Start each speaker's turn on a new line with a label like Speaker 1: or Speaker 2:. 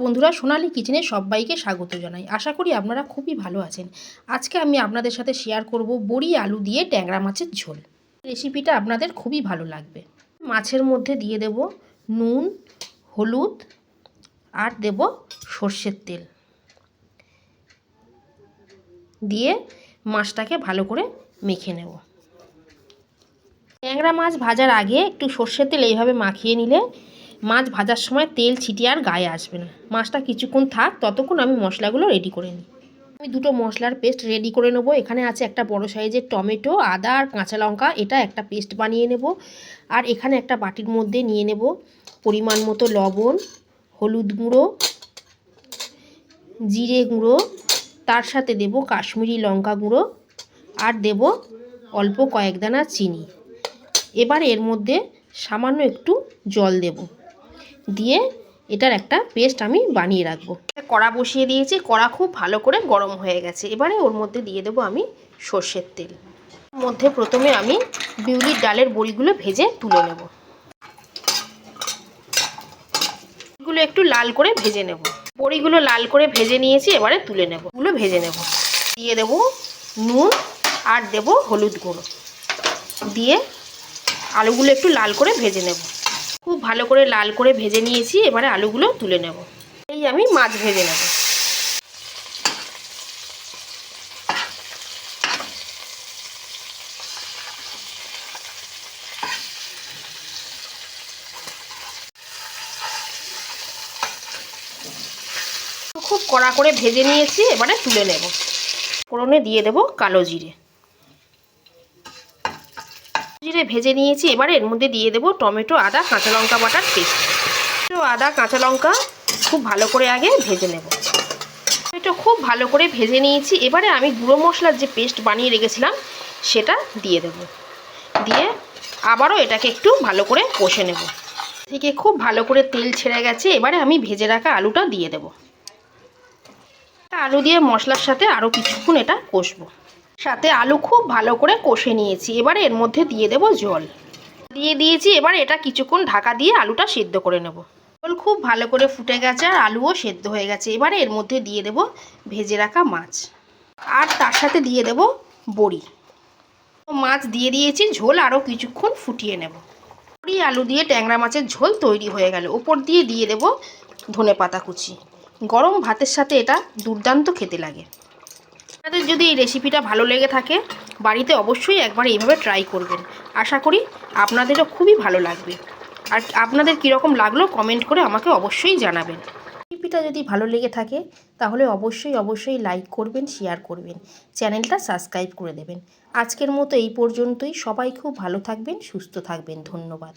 Speaker 1: বন্ধুরা, সোনালী কিচেনে সবাইকে স্বাগত জানাই। আশা করি আপনারা খুবই ভালো আছেন। আজকে আমি আপনাদের সাথে শেয়ার করব বড়ি আলু দিয়ে ট্যাংরা মাছের ঝোল। রেসিপিটা আপনাদের খুবই ভালো লাগবে। মাছের মধ্যে দিয়ে দেব নুন, হলুদ আর দেব সর্ষের তেল, দিয়ে মাছটাকে ভালো করে মেখে নেব। ট্যাংরা মাছ ভাজার আগে একটু সর্ষের তেল এইভাবে মাখিয়ে নিলে মাছ ভাজার সময় তেল ছিটিয়ে আর গায়ে আসবে না। মাছটা কিছুক্ষণ থাক, ততক্ষণ আমি মশলাগুলো রেডি করে নিই। আমি দুটো মশলার পেস্ট রেডি করে নেব। এখানে আছে একটা বড় সাইজের টমেটো, আদা আর কাঁচা লঙ্কা, এটা একটা পেস্ট বানিয়ে নেব। আর এখানে একটা বাটির মধ্যে নিয়ে নেব পরিমাণ মতো লবণ, হলুদ গুঁড়ো, জিরে গুঁড়ো, তার সাথে দেব কাশ্মীরি লঙ্কা গুঁড়ো আর দেব অল্প কয়েক দানা চিনি। এবার এর মধ্যে সামান্য একটু জল দেব, দিয়ে এটার একটা পেস্ট আমি বানিয়ে রাখবো। কড়া বসিয়ে দিয়েছি, কড়া খুব ভালো করে গরম হয়ে গেছে। এবারে ওর মধ্যে দিয়ে দেবো আমি সর্ষের তেল। ওর মধ্যে প্রথমে আমি বিউলির ডালের বড়িগুলো ভেজে তুলে নেব। এগুলো একটু লাল করে ভেজে নেব। বড়িগুলো লাল করে ভেজে নিয়েছি, এবারে তুলে নেব। এগুলো ভেজে নেব। দিয়ে দেব নুন আর দেব হলুদ গুঁড়ো, দিয়ে আলুগুলো একটু লাল করে ভেজে নেব। খুব ভালো করে লাল করে ভেজে নিয়েছি, এবারে আলুগুলো তুলে নেব। এই আমি মাছ ভেজে নেব। খুব কড়া করে ভেজে নিয়েছি, এবারে তুলে নেব। ফোড়নে দিয়ে দেব কালো জিরে। জিরে ভেজে নিয়েছি, এবারে এর মধ্যে দিয়ে দেব টমেটো, আদা, কাঁচা লঙ্কা বাটার পেস্ট। আদা কাঁচা লঙ্কা খুব ভালো করে আগে ভেজে নেব। এটা খুব ভালো করে ভেজে নিয়েছি, এবারে আমি গুঁড়ো মশলার যে পেস্ট বানিয়ে রেখেছিলাম সেটা দিয়ে দেব। দিয়ে আবারও এটাকে একটু ভালো করে কষে নেব। থেকে খুব ভালো করে তেল ছেড়ে গেছে, এবারে আমি ভেজে রাখা আলুটা দিয়ে দেব। আলু দিয়ে মশলার সাথে আরও কিছুক্ষণ এটা কষবো। সাথে আলু খুব ভালো করে কষে নিয়েছি, এবারে এর মধ্যে দিয়ে দেব জল। দিয়ে দিয়েছি, এবার এটা কিছুক্ষণ ঢাকা দিয়ে আলুটা সিদ্ধ করে নেব। জল খুব ভালো করে ফুটে গেছে আর আলুও সেদ্ধ হয়ে গেছে। এবারে এর মধ্যে দিয়ে দেব ভেজে রাখা মাছ, আর তার সাথে দিয়ে দেব বড়ি। মাছ দিয়ে দিয়েছি, ঝোল আরও কিছুক্ষণ ফুটিয়ে নেব। বড়ি আলু দিয়ে ট্যাংরা মাছের ঝোল তৈরি হয়ে গেল। ওপর দিয়ে দিয়ে দেব ধনেপাতা কুচি। গরম ভাতের সাথে এটা দুর্দান্ত খেতে লাগে। আপনাদের যদি এই রেসিপিটা ভালো লেগে থাকে, বাড়িতে অবশ্যই একবার এইভাবে ট্রাই করবেন। আশা করি আপনাদেরও খুবই ভালো লাগবে। আর আপনাদের কীরকম লাগলো কমেন্ট করে আমাকে অবশ্যই জানাবেন। রেসিপিটা যদি ভালো লেগে থাকে তাহলে অবশ্যই লাইক করবেন, শেয়ার করবেন, চ্যানেলটা সাবস্ক্রাইব করে দেবেন। আজকের মতো এই পর্যন্তই। সবাই খুব ভালো থাকবেন, সুস্থ থাকবেন। ধন্যবাদ।